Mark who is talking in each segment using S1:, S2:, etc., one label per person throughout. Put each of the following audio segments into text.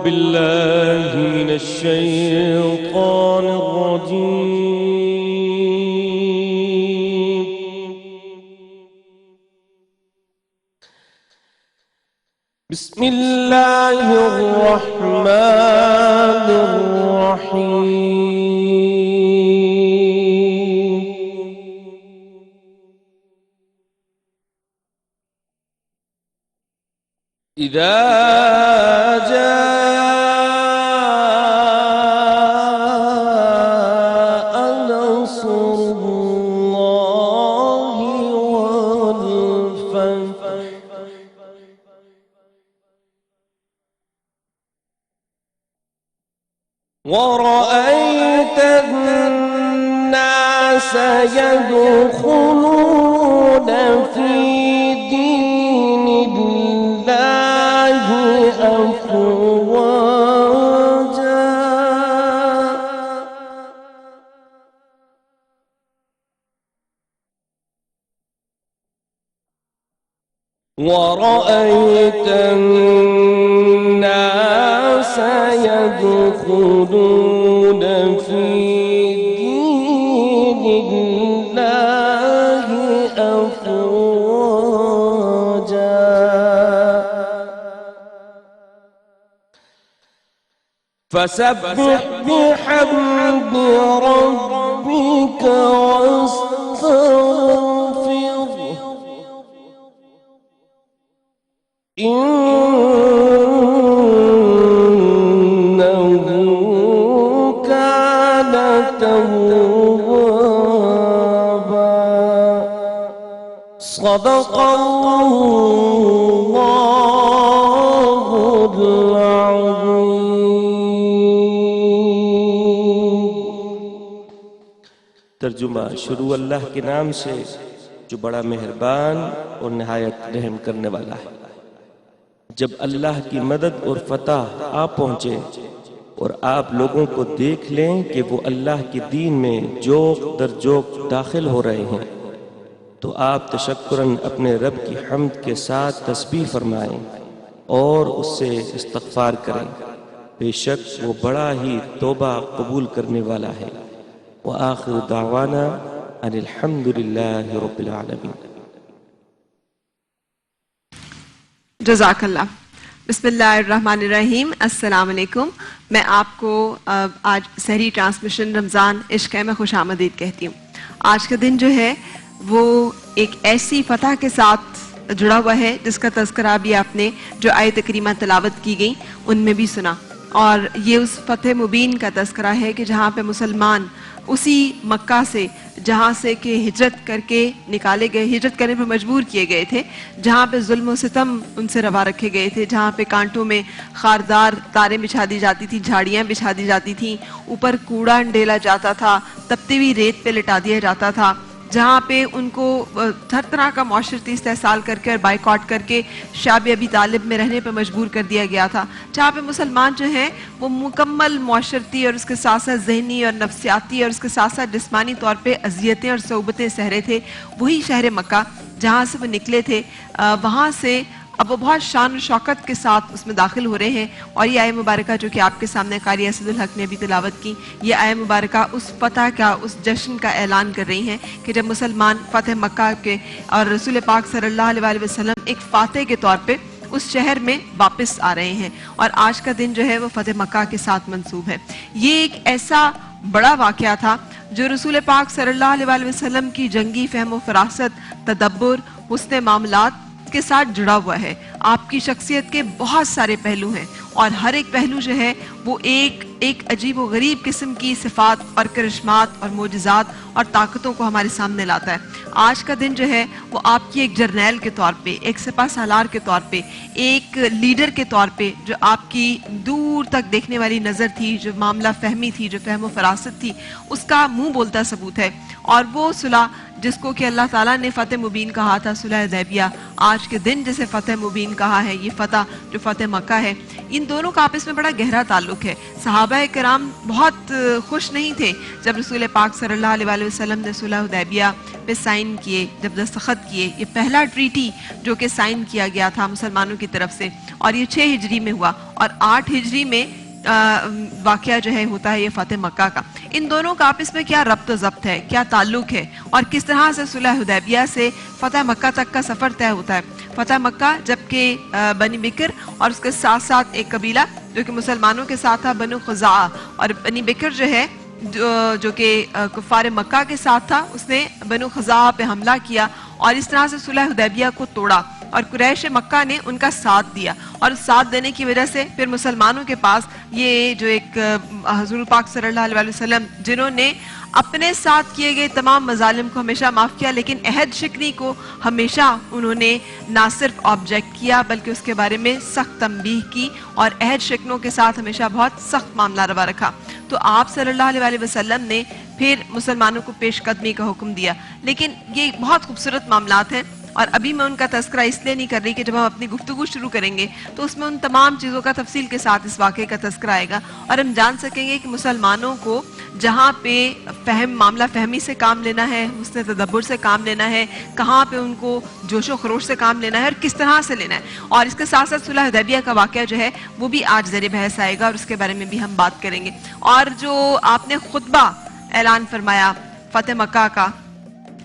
S1: بالله من الشيطان الرجيم. بسم الله الرحمن الرحيم. إذا جاء نصر الله والفتح ورأيت الناس يدخلون في دين الله أفواجا ورأيت الناس يدخلون في دين الله أفواجا فسبح بحمد ربك واستغفره إنه كان توابا. صدق الله العظيم. ترجمہ شروع اللہ کے نام سے جو بڑا مہربان اور نہایت رحم کرنے والا ہے. جب اللہ کی مدد اور فتح آ پہنچے اور آپ لوگوں کو دیکھ لیں کہ وہ اللہ کے دین میں جوق در جوق داخل ہو رہے ہیں تو آپ تشکراً اپنے رب کی حمد کے ساتھ تسبیح فرمائیں اور اس سے استغفار کریں. بے شک وہ بڑا ہی توبہ قبول کرنے والا ہے. وآخر دعوانا ان الحمد للہ رب العالمین.
S2: جزاک اللہ. بسم اللہ الرحمن الرحیم. السلام علیکم. میں آپ کو آج سحری ٹرانسمیشن رمضان عشق میں خوش آمدید کہتی ہوں. آج کا دن جو ہے وہ ایک ایسی فتح کے ساتھ جڑا ہوا ہے جس کا تذکرہ بھی آپ نے جو آیت کریمہ تلاوت کی گئی ان میں بھی سنا، اور یہ اس فتح مبین کا تذکرہ ہے کہ جہاں پہ مسلمان اسی مکہ سے جہاں سے کہ ہجرت کر کے نکالے گئے، ہجرت کرنے پر مجبور کیے گئے تھے، جہاں پہ ظلم و ستم ان سے روا رکھے گئے تھے، جہاں پہ کانٹوں میں خاردار تاریں بچھا دی جاتی تھیں، جھاڑیاں بچھا دی جاتی تھیں، اوپر کوڑا ڈیلا جاتا تھا، تپتی ہوئی ریت پہ لٹا دیا جاتا تھا، جہاں پہ ان کو ہر طرح کا معاشرتی استحصال کر کے اور بائیکاٹ کر کے شعب ابی طالب میں رہنے پہ مجبور کر دیا گیا تھا، جہاں پہ مسلمان جو ہیں وہ مکمل معاشرتی اور اس کے ساتھ ساتھ ذہنی اور نفسیاتی اور اس کے ساتھ ساتھ جسمانی طور پہ اذیتیں اور صعوبتیں سہ رہے تھے. وہی شہر مکہ جہاں سے وہ نکلے تھے، وہاں سے اب وہ بہت شان و شوکت کے ساتھ اس میں داخل ہو رہے ہیں. اور یہ آیہ مبارکہ جو کہ آپ کے سامنے قاری اسد الحق نے بھی تلاوت کی، یہ آیہ مبارکہ اس فتح کا، اس جشن کا اعلان کر رہی ہیں کہ جب مسلمان فتح مکہ کے اور رسول پاک صلی اللہ علیہ وسلم ایک فاتح کے طور پہ اس شہر میں واپس آ رہے ہیں. اور آج کا دن جو ہے وہ فتح مکہ کے ساتھ منسوب ہے. یہ ایک ایسا بڑا واقعہ تھا جو رسول پاک صلی اللہ علیہ وسلم کی جنگی فہم و فراست، تدبر، حسن معاملات کے ساتھ جڑا ہوا ہے. آپ کی شخصیت کے بہت سارے پہلو ہیں اور ہر ایک پہلو جو ہے وہ ایک عجیب و غریب قسم کی صفات اور کرشمات اور معجزات اور طاقتوں کو ہمارے سامنے لاتا ہے. آج کا دن جو ہے وہ آپ کی ایک جرنیل کے طور پہ، ایک سپہ سالار کے طور پہ، ایک لیڈر کے طور پہ، جو آپ کی دور تک دیکھنے والی نظر تھی، جو معاملہ فہمی تھی، جو فہم و فراست تھی، اس کا منہ بولتا ثبوت ہے. اور وہ صلح جس کو کہ اللہ تعالیٰ نے فتح مبین کہا تھا صلح حدیبیہ، آج کے دن جسے فتح مبین کہا ہے، یہ فتح جو فتح مکہ ہے، ان دونوں کا آپس میں بڑا گہرا تعلق ہے۔ صحابہ کرام بہت خوش نہیں تھے جب رسول پاک صلی اللہ علیہ وآلہ وسلم نے صلح حدیبیہ پہ سائن کیے، جب دستخط کیے۔ یہ پہلا ٹریٹی جو کہ سائن کیا گیا تھا مسلمانوں کی طرف سے، اور یہ 6 ہجری میں ہوا، اور 8 ہجری میں واقعہ جو ہے ہوتا ہے یہ فتح مکہ کا۔ ان دونوں کا آپس میں کیا ربط و ضبط ہے، کیا تعلق ہے، اور کس طرح سے صلح حدیبیہ سے فتح مکہ تک کا سفر طے ہوتا ہے۔ فتح مکہ جبکہ بنی بکر اور اس کے ساتھ ساتھ ایک قبیلہ جو کہ مسلمانوں کے ساتھ تھا بنو خزاعہ، اور بنی بکر جو ہے جو کہ کفار مکہ کے ساتھ تھا، اس نے بنو خزاعہ پہ حملہ کیا اور اس طرح سے صلح حدیبیہ کو توڑا، اور قریش مکہ نے ان کا ساتھ دیا، اور ساتھ دینے کی وجہ سے پھر مسلمانوں کے پاس یہ جو ایک حضور پاک صلی اللہ علیہ وسلم جنہوں نے اپنے ساتھ کیے گئے تمام مظالم کو ہمیشہ معاف کیا، لیکن عہد شکنی کو ہمیشہ انہوں نے نہ صرف آبجیکٹ کیا بلکہ اس کے بارے میں سخت تنبیہ کی، اور عہد شکنوں کے ساتھ ہمیشہ بہت سخت معاملہ روا رکھا۔ تو آپ صلی اللہ علیہ وسلم نے پھر مسلمانوں کو پیش قدمی کا حکم دیا، لیکن یہ بہت خوبصورت معاملات ہیں، اور ابھی میں ان کا تذکرہ اس لیے نہیں کر رہی کہ جب ہم اپنی گفتگو شروع کریں گے تو اس میں ان تمام چیزوں کا تفصیل کے ساتھ اس واقعے کا تذکرہ آئے گا، اور ہم جان سکیں گے کہ مسلمانوں کو جہاں پہ معاملہ فہمی سے کام لینا ہے، حسن تدبر سے کام لینا ہے، کہاں پہ ان کو جوش و خروش سے کام لینا ہے اور کس طرح سے لینا ہے۔ اور اس کے ساتھ ساتھ صلح حدیبیہ کا واقعہ جو ہے وہ بھی آج زیر بحث آئے گا، اور اس کے بارے میں بھی ہم بات کریں گے۔ اور جو آپ نے خطبہ اعلان فرمایا فتح مکہ کا،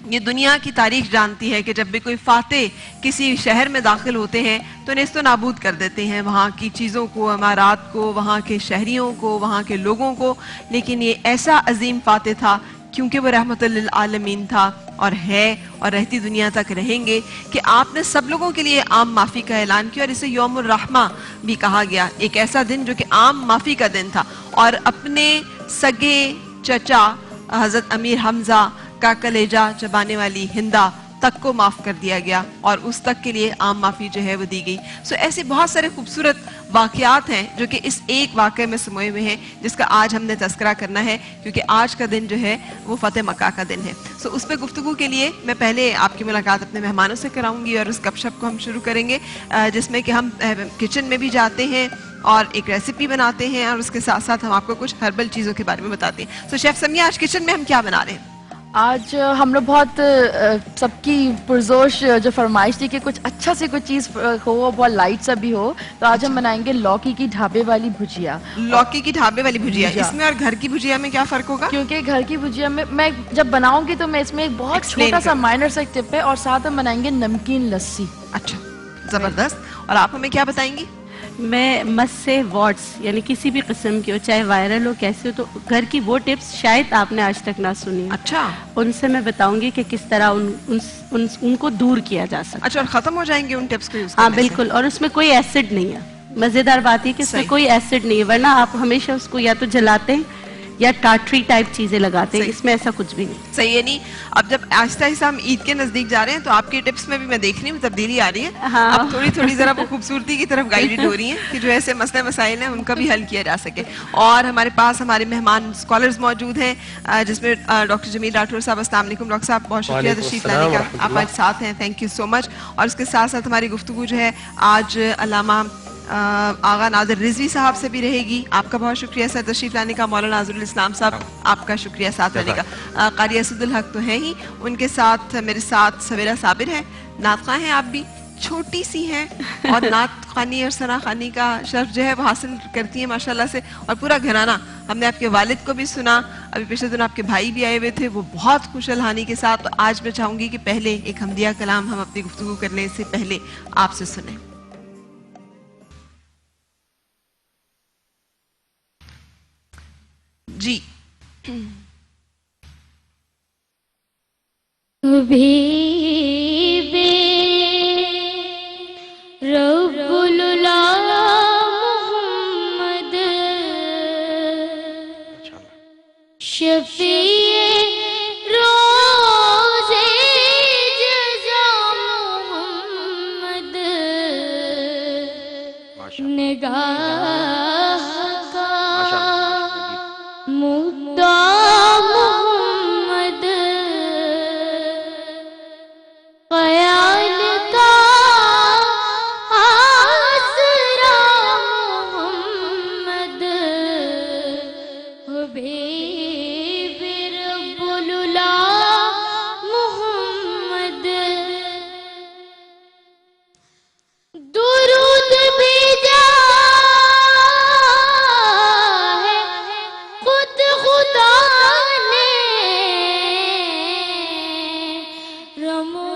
S2: یہ دنیا کی تاریخ جانتی ہے کہ جب بھی کوئی فاتح کسی شہر میں داخل ہوتے ہیں تو نیست و نابود کر دیتے ہیں وہاں کی چیزوں کو، عمارات کو، وہاں کے شہریوں کو، وہاں کے لوگوں کو، لیکن یہ ایسا عظیم فاتح تھا کیونکہ وہ رحمت للعالمین تھا، اور ہے اور رہتی دنیا تک رہیں گے، کہ آپ نے سب لوگوں کے لیے عام معافی کا اعلان کیا، اور اسے یوم الرحمہ بھی کہا گیا، ایک ایسا دن جو کہ عام معافی کا دن تھا، اور اپنے سگے چچا حضرت امیر حمزہ کا کلیجہ چبانے والی ہندا تک کو معاف کر دیا گیا، اور اس تک کے لیے عام معافی جو ہے وہ دی گئی۔ ایسے بہت سارے خوبصورت واقعات ہیں جو کہ اس ایک واقعے میں سموئے ہوئے ہیں، جس کا آج ہم نے تذکرہ کرنا ہے، کیونکہ آج کا دن جو ہے وہ فتح مکہ کا دن ہے۔ اس پہ گفتگو کے لیے میں پہلے آپ کی ملاقات اپنے مہمانوں سے کراؤں گی، اور اس گپ شپ کو ہم شروع کریں گے جس میں کہ ہم کچن میں بھی جاتے ہیں اور ایک ریسیپی بناتے ہیں، اور اس کے ساتھ ساتھ ہم آپ کو کچھ ہربل چیزوں کے بارے میں بتاتے ہیں۔ شیف سمیہ، آج کچن میں ہم کیا بنا رہے ہیں؟
S3: آج ہم نے بہت سب کی پرزوش جو فرمائش تھی کہ کچھ اچھا سے کوئی چیز ہو، بہت لائٹ سا بھی ہو، تو آج ہم بنائیں گے لوکی کی ڈھابے والی بھجیا۔
S2: لوکی کی ڈھابے والی بھجیا، اس میں اور گھر کی بھجیا میں کیا فرق ہوگا؟
S3: کیونکہ گھر کی بھجیا میں جب بناؤں گی تو میں اس میں ایک بہت چھوٹا سا مائنر سا ٹپ ہے، اور ساتھ ہم بنائیں گے نمکین لسی۔
S2: اچھا، زبردست۔ اور آپ ہمیں کیا بتائیں گی؟
S4: میں مس سے وارڈس یعنی کسی بھی قسم کی ہو، چاہے وائرل ہو کیسے ہو، تو گھر کی وہ ٹپس شاید آپ نے آج تک نہ سنی۔
S2: اچھا،
S4: ان سے میں بتاؤں گی کہ کس طرح ان کو دور کیا جا سکتا۔
S2: اچھا، اور ختم ہو جائیں گے ان ٹپس کو یوز
S4: ہاں
S2: کرنے سے؟
S4: بالکل، اور اس میں کوئی ایسڈ نہیں ہے۔ مزیدار بات یہ کہ اس میں کوئی ایسڈ نہیں ہے، ورنہ آپ ہمیشہ اس کو یا تو جلاتے ہیں یا ٹاٹری ٹائپ چیزیں لگاتے ہیں، اس میں ایسا کچھ بھی نہیں۔
S2: صحیح ہے۔ نہیں، اب جب آہستہ آہستہ ہم عید کے نزدیک جا رہے ہیں تو آپ کی ٹپس میں بھی میں دیکھ رہی ہوں تبدیلی آ رہی ہے، اب تھوڑی تھوڑی ذرا وہ خوبصورتی کی طرف گائیڈ ہو رہی ہیں کہ جو ایسے مسئلے مسائل ہیں ان کا بھی حل کیا جا سکے۔ اور ہمارے پاس ہمارے مہمان اسکالرز موجود ہیں، جس میں ڈاکٹر جمیل راٹھور صاحب۔ السلام علیکم ڈاکٹر صاحب، بہت شکریہ تشریف لانے کا، آپ آج ساتھ ہیں، تھینک یو سو مچ۔ اور اس کے ساتھ ساتھ ہماری گفتگو جو ہے آج علامہ آغا نادر رضوی صاحب سے بھی رہے گی، آپ کا بہت شکریہ سر تشریف لانے کا۔ مولانا ناظر الاسلام صاحب، آپ کا شکریہ ساتھ رہنے کا۔ قاری اسد الحق تو ہیں ہی، ان کے ساتھ میرے ساتھ سویرا صابر ہے، نعت خواں ہیں، آپ بھی چھوٹی سی ہیں اور نعت خوانی اور ثنا خوانی کا شرف جو ہے وہ حاصل کرتی ہیں ماشاءاللہ سے، اور پورا گھرانہ۔ ہم نے آپ کے والد کو بھی سنا، ابھی پچھلے دن آپ کے بھائی بھی آئے ہوئے تھے، وہ بہت خوش الحانی کے ساتھ۔ تو آج میں چاہوں گی کہ پہلے ایک حمدیہ کلام ہم اپنی گفتگو کرنے سے پہلے آپ سے سنیں۔ جی
S5: رب العلا محمد شفیع روز جزا محمد نگاہ کا مدعا محمد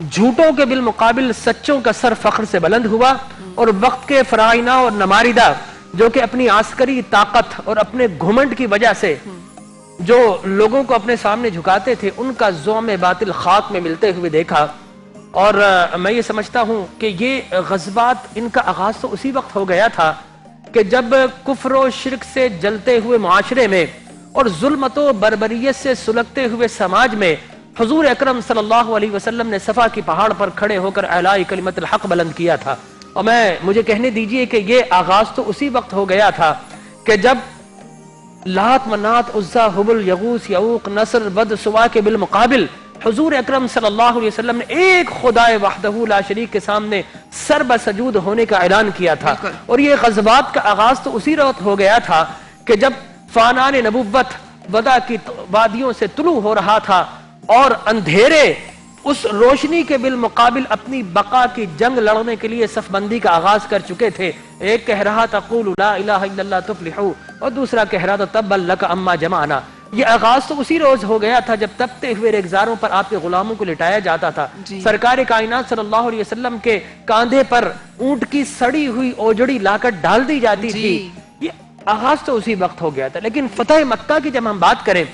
S6: جھوٹوں کے بالمقابل سچوں کا سر فخر سے بلند ہوا، اور وقت کے فرائنہ اور نماردہ جو کہ اپنی عسکری طاقت اور اپنے گھمنڈ کی وجہ سے جو لوگوں کو اپنے سامنے جھکاتے تھے، ان کا زوم باطل خاک میں ملتے ہوئے دیکھا۔ اور میں یہ سمجھتا ہوں کہ یہ غزوات ان کا آغاز تو اسی وقت ہو گیا تھا کہ جب کفر و شرک سے جلتے ہوئے معاشرے میں اور ظلمت و بربریت سے سلگتے ہوئے سماج میں حضور اکرم صلی اللہ علیہ وسلم نے صفا کی پہاڑ پر کھڑے ہو کر اعلاء کلمت الحق بلند کیا تھا۔ اور مجھے کہنے دیجئے کہ یہ آغاز تو اسی وقت ہو گیا تھا کہ جب لات منات عزا حبل یغوث یعوق نصر بد سوا کے بالمقابل حضور اکرم صلی اللہ علیہ وسلم نے ایک خدائے وحدہ لا شریک کے سامنے سر بسجود ہونے کا اعلان کیا تھا۔ اور یہ غزوات کا آغاز تو اسی وقت ہو گیا تھا کہ جب فانان نبوت ودا کی وادیوں سے طلوع ہو رہا تھا اور اندھیرے اس روشنی کے بالمقابل اپنی بقا کی جنگ لڑنے کے لیے صف بندی کا آغاز کر چکے تھے۔ ایک کہہ رہا تھا قولوا لا الہ الا اللہ تفلحوا، اور دوسرا کہہ رہا تھا تبا لک اما جمعنا۔ یہ آغاز تو اسی روز ہو گیا تھا جب تپتے ہوئے ریگزاروں پر آپ کے غلاموں کو لٹایا جاتا تھا۔ سرکار کائنات صلی اللہ علیہ وسلم کے کاندھے پر اونٹ کی سڑی ہوئی اوجڑی لا کر ڈال دی جاتی تھی۔ یہ آغاز تو اسی وقت ہو گیا تھا۔ لیکن فتح مکہ کی جب ہم بات کریں،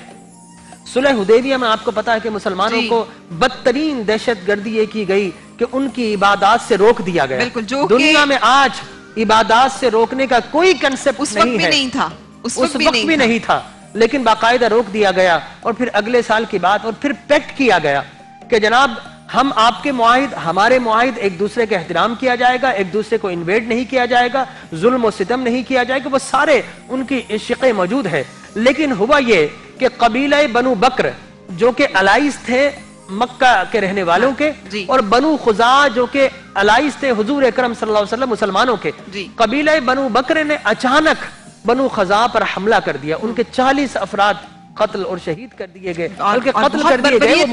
S6: صلح حدیبیہ میں آپ کو پتا ہے کہ مسلمانوں کو بدترین دہشت گردی یہ کی گئی کہ ان کی عبادات سے روک دیا گیا۔ دنیا میں آج عبادات سے روکنے کا کوئی کنسپٹ نہیں ہے، اس وقت بھی نہیں تھا، لیکن باقاعدہ روک دیا گیا۔ اور پھر اگلے سال کی بات، اور پھر پیکٹ کیا گیا کہ جناب ہم آپ کے معاہد، ہمارے معاہد، ایک دوسرے کا احترام کیا جائے گا، ایک دوسرے کو انویڈ نہیں کیا جائے گا، ظلم و ستم نہیں کیا جائے گا، وہ سارے ان کی شقیں موجود ہے۔ لیکن ہوا یہ کہ قبیلہ بنو بکر جو کہ الائز تھے مکہ کے رہنے والوں کے، اور بنو خزاع جو کہ الائز تھے حضور اکرم صلی اللہ علیہ وسلم مسلمانوں کے، قبیلہ بنو بکر نے اچانک بنو خزاع پر حملہ کر دیا۔ ان کے 40 افراد قتل اور شہید کر دیے گئے، بلکہ قتل کر دیے گئے، وہ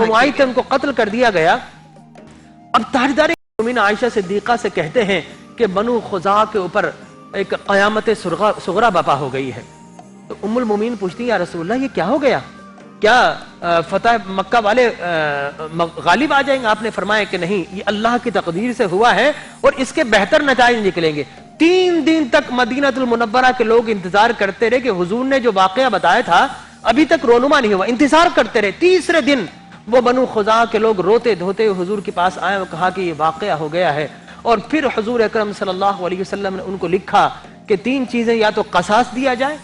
S6: معاہد تھے، ان کو قتل کر دیا گیا۔ اب تاجدار مومنین عائشہ صدیقہ سے کہتے ہیں کہ بنو خزاع کے اوپر ایک قیامت صغریٰ برپا ہو گئی ہے۔ تو ام المومنین پوچھتی ہیں یا رسول اللہ یہ کیا ہو گیا؟ کیا فتح مکہ والے غالب آ جائیں گے؟ آپ نے فرمایا کہ نہیں، یہ اللہ کی تقدیر سے ہوا ہے اور اس کے بہتر نتائج نکلیں گے۔ 3 دن تک مدینہ المنورہ کے لوگ انتظار کرتے رہے کہ حضور نے جو واقعہ بتایا تھا ابھی تک رونما نہیں ہوا، انتظار کرتے رہے۔ تیسرے دن وہ بنو خزاع کے لوگ روتے دھوتے حضور کے پاس آئے اور کہا کہ یہ واقعہ ہو گیا ہے۔ اور پھر حضور اکرم صلی اللہ علیہ وسلم نے ان کو لکھا کہ 3 چیزیں، یا تو قصاص دیا جائے،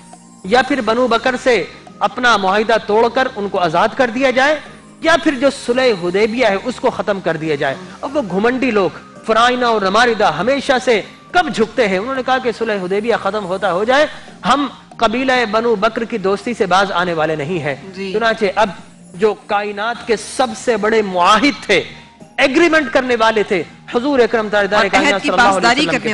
S6: یا پھر بنو بکر سے اپنا معاہدہ توڑ کر ان کو آزاد کر دیا جائے، یا پھر جو صلح حدیبیہ ہے اس کو ختم کر دیا جائے۔ اب وہ گھمنڈی لوگ فرائنہ اور نماردہ ہمیشہ سے کب جھکتے ہیں؟ انہوں نے کہا کہ صلح حدیبیہ ختم ہوتا ہو جائے، ہم قبیلہ بنو بکر کی دوستی سے باز آنے والے نہیں ہیں۔ چنانچہ اب جو کائنات کے سب سے بڑے معاہد تھے، ایگریمنٹ کرنے والے تھے، حضور اکرم تاجدار کائنات صلی اللہ علیہ وسلم کے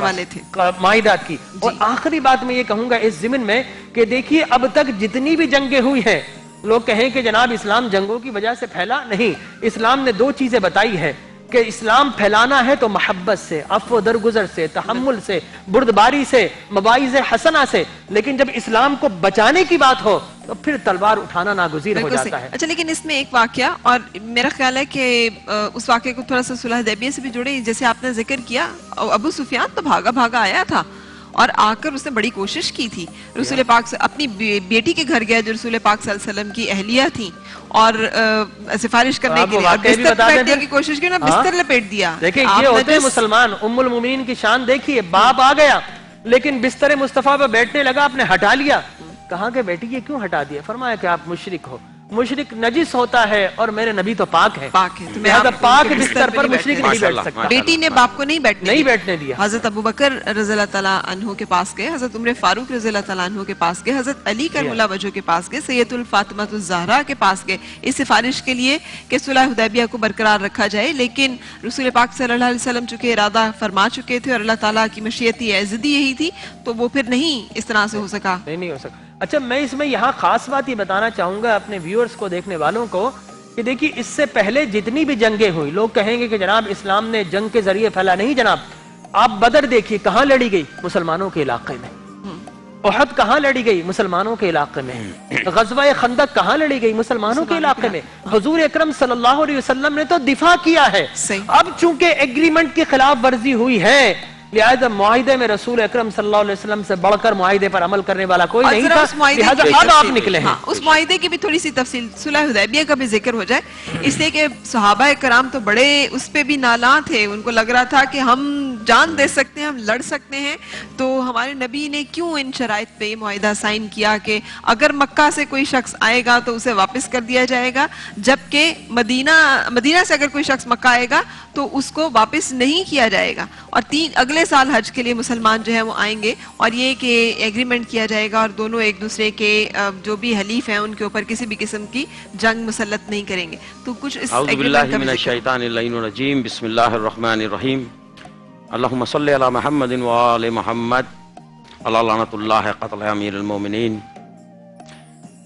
S6: پاس معاہدات کی۔ اور آخری بات میں یہ کہوں گا اس ضمن میں کہ دیکھیے اب تک جتنی بھی جنگیں ہوئی ہیں، لوگ کہیں کہ جناب اسلام جنگوں کی وجہ سے پھیلا، نہیں، اسلام نے 2 چیزیں بتائی ہے کہ اسلام پھیلانا ہے تو محبت سے، عفو درگزر سے، تحمل سے، بردباری سے، مواعظ حسنہ سے، لیکن جب اسلام کو بچانے کی بات ہو تو پھر تلوار اٹھانا ناگزیر ہو جاتا ہے۔
S2: اچھا، لیکن اس میں ایک واقعہ، اور میرا خیال ہے کہ اس واقعے کو تھوڑا سا صلح حدیبیہ سے بھی جوڑے، جیسے آپ نے ذکر کیا، ابو سفیان تو بھاگا بھاگا آیا تھا اور آ کر اس نے بڑی کوشش کی تھی، رسول پاک سے اپنی بیٹی کے گھر گیا جو رسول پاک صلی اللہ علیہ وسلم کی اہلیہ تھی، اور سفارش کرنے کے لیے بستر لپیٹنے کی کوشش کی، بستر لپیٹ دیا۔
S6: دیکھیں یہ ہوتے ہیں مسلمان، ام المومنین کی شان دیکھیے، باپ آ گیا لیکن بستر مصطفیٰ پہ بیٹھنے لگا، آپ نے ہٹا لیا۔ کہا کہ بیٹی یہ کیوں ہٹا دیا؟ فرمایا کہ آپ مشرک ہو، مشرک نجس ہوتا ہے اور میرے نبی تو پاک ہے، لہذا پاک بستر پر مشرک نہیں بیٹھ سکتا۔
S2: بیٹی نے باپ کو نہیں
S6: بیٹھنے دیا۔
S2: حضرت ابوبکر رضی اللہ تعالیٰ عنہ کے پاس گئے، حضرت عمر فاروق رضی اللہ تعالیٰ عنہ کے پاس گئے، حضرت علی کرم اللہ وجہ کے پاس گئے، سید الفاطمۃ الزہرا کے پاس گئے اس سفارش کے لیے کہ صلح حدیبیہ کو برقرار رکھا جائے، لیکن رسول پاک صلی اللہ علیہ وسلم چونکہ ارادہ فرما چکے تھے اور اللہ تعالیٰ کی مشیتی عزدی یہی تھی، تو وہ پھر نہیں اس طرح سے ہو سکا۔
S6: نہیں ہو سکا۔ اچھا، میں اس میں یہاں خاص بات یہ بتانا چاہوں گا اپنے ویورز کو، دیکھنے والوں کو، کہ دیکھیے اس سے پہلے جتنی بھی جنگیں ہوئی، لوگ کہیں گے کہ جناب اسلام نے جنگ کے ذریعے پھیلا، نہیں جناب، آپ بدر دیکھیے کہاں لڑی گئی؟ مسلمانوں کے علاقے میں، احد کہاں لڑی گئی؟ مسلمانوں کے علاقے میں. غزوہ خندق کہاں لڑی گئی؟ مسلمانوں کے علاقے میں. حضور اکرم صلی اللہ علیہ وسلم نے تو دفاع کیا ہے. اب چونکہ ایگریمنٹ کی خلاف ورزی ہوئی ہے لہذا معاہدے میں رسول اکرم صلی اللہ علیہ وسلم سے بڑھ کر معاہدے پر عمل کرنے والا کوئی نہیں تھا، لہذا اب آپ نکلے ہیں.
S2: اس معاہدے کی بھی تھوڑی سی تفصیل صلح حدیبیہ کا بھی ذکر ہو جائے، اس لیے کہ صحابہ کرام تو بڑے اس پہ بھی نالاں تھے، ان کو لگ رہا تھا کہ ہم جان دے سکتے ہیں، ہم لڑ سکتے ہیں، تو ہمارے نبی نے کیوں ان شرائط پہ یہ معاہدہ سائن کیا کہ اگر مکہ سے کوئی شخص آئے گا تو اسے واپس کر دیا جائے گا، جبکہ مدینہ سے اگر کوئی شخص مکہ آئے گا تو اس کو واپس نہیں کیا جائے گا، اور اگلے سال حج کے لیے مسلمان جو ہے وہ آئیں گے، اور یہ کہ ایگریمنٹ کیا جائے گا اور دونوں ایک دوسرے کے جو بھی حلیف ہیں ان کے اوپر کسی بھی قسم کی جنگ مسلط نہیں کریں گے. تو کچھ اس
S7: اعوذ باللہ من الشیطان اللعین الرجیم، بسم اللہ الرحمن الرحیم، اللہم صلی علی محمد وآل محمد، اللہ لعنت اللہ قتل امیر المومنین.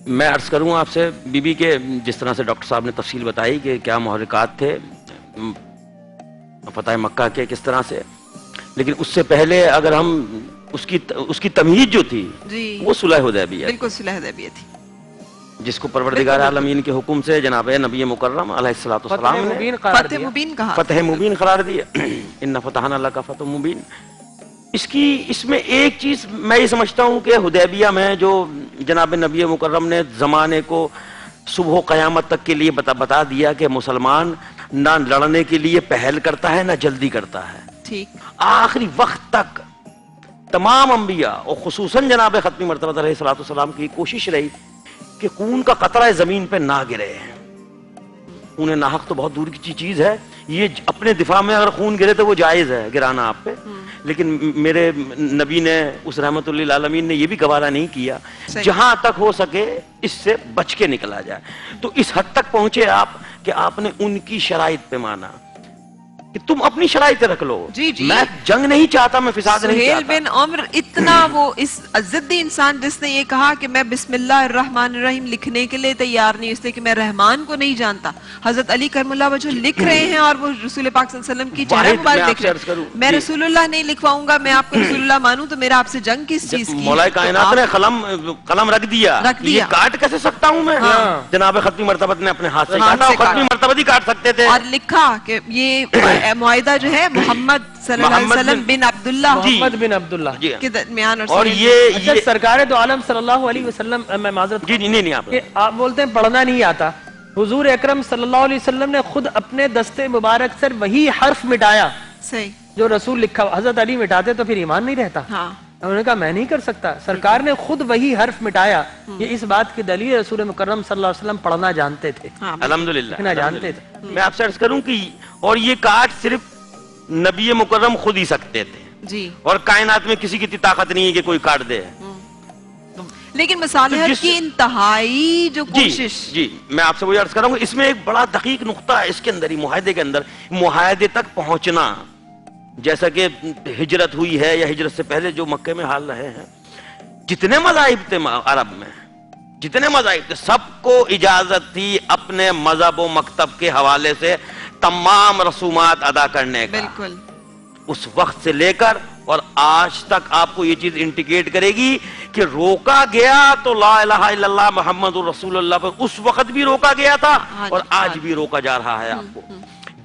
S7: میں عرض کروں آپ سے بی بی کے جس طرح سے ڈاکٹر صاحب نے تفصیل بتائی کہ کیا محرکات تھے فتح مکہ کے کس طرح سے، لیکن اس سے پہلے اگر ہم اس کی تمہید جو تھی وہ صلح حدیبیہ،
S2: بالکل صلح حدیبیہ تھی،
S7: جس کو پروردگار عالمین کے حکم سے جناب نبی مکرم علیہ الصلوۃ والسلام نے
S2: فتح مبین کہا،
S7: فتح مبین قرار دیا. ان فتحنا لک فتح مبین. اس میں ایک چیز میں یہ سمجھتا ہوں کہ حدیبیہ میں جو جناب نبی مکرم نے زمانے کو صبح و قیامت تک کے لیے بتا دیا کہ مسلمان نہ لڑنے کے لیے پہل کرتا ہے نہ جلدی کرتا ہے.
S2: ٹھیک،
S7: آخری وقت تک تمام انبیاء اور خصوصاً جناب ختمی مرتبہ علیہ الصلوۃ والسلام کی کوشش رہی کہ خون کا قطرہ زمین پہ نہ گرے. انہیں ناحق تو بہت دور کی چیز ہے، یہ اپنے دفاع میں اگر خون گرے تو وہ جائز ہے گرانا آپ پہ، لیکن میرے نبی نے اس رحمت للعالمین نے یہ بھی گوارا نہیں کیا جہاں تک ہو سکے اس سے بچ کے نکلا جائے. تو اس حد تک پہنچے آپ کہ آپ نے ان کی شرائط پہ مانا کہ تم اپنی شرائط رکھ لو. میں جنگ نہیں چاہتا، میں فساد نہیں چاہتا.
S2: سہیل بن عمر اتنا وہ اس ضدی انسان جس نے یہ کہا کہ میں بسم اللہ الرحمن الرحیم لکھنے کے لیے تیار نہیں، اس لیے کہ میں رحمان کو نہیں جانتا. حضرت علی کرم اللہ وجہ لکھ رہے ہیں اور وہ رسول پاک صلی اللہ علیہ وسلم کی چہرہ مبارک دیکھ رہے ہیں. میں رسول اللہ نہیں لکھواؤں گا، میں آپ کو رسول اللہ مانوں تو میرا آپ سے جنگ کس چیز کی؟
S7: مولا کائنات نے قلم رکھ دیا، یہ کاٹ کیسے سکتا ہوں میں؟ جناب ختمی مرتبہ نے اپنے ہاتھ سے کاٹا، اور ختمی مرتبہ ہی کاٹ سکتے تھے.
S2: اور لکھا کہ یہ معاہدہ جو ہے محمد صلی اللہ علیہ وسلم بن عبداللہ،
S6: محمد بن عبداللہ
S2: کے درمیان.
S7: اور یہ
S6: سرکار دو عالم صلی اللہ علیہ وسلم، میں معذرت
S7: نہیں
S6: آپ بولتے ہیں پڑھنا نہیں آتا. حضور اکرم صلی اللہ علیہ وسلم نے خود اپنے دستے مبارک سے وہی حرف مٹایا
S2: صحیح
S6: جو رسول لکھا. حضرت علی مٹاتے تو پھر ایمان نہیں رہتا. انہوں نے کہا میں نہیں کر سکتا. سرکار نے خود وہی حرف مٹایا. یہ اس بات کی دلیل رسول مکرم صلی اللہ علیہ وسلم پڑھنا جانتے تھے،
S7: الحمدللہ
S6: جانتے تھے.
S7: میں آپ سے عرض کروں کہ اور یہ کاٹ صرف نبی مکرم خود ہی سکتے تھے
S2: جی،
S7: اور کائنات میں کسی کی طاقت نہیں ہے کہ کوئی کاٹ دے.
S2: لیکن مصالحت کی انتہائی جو کوشش.
S7: جی میں آپ سے وہی عرض کر رہا ہوں. اس میں ایک بڑا دقیق نقطہ ہے اس کے اندر ہی، معاہدے کے اندر معاہدے تک پہنچنا. جیسا کہ ہجرت ہوئی ہے یا ہجرت سے پہلے جو مکے میں حال رہے ہیں، جتنے مذاہب تھے عرب میں، جتنے مذاہب تھے، سب کو اجازت تھی اپنے مذہب و مکتب کے حوالے سے تمام رسومات ادا کرنے کا.
S2: بالکل
S7: اس وقت سے لے کر اور آج تک آپ کو یہ چیز انڈیکیٹ کرے گی کہ روکا گیا تو لا الہ الا اللہ محمد رسول اللہ پر اس وقت بھی روکا گیا تھا اور آج بھی روکا جا رہا ہے. آپ کو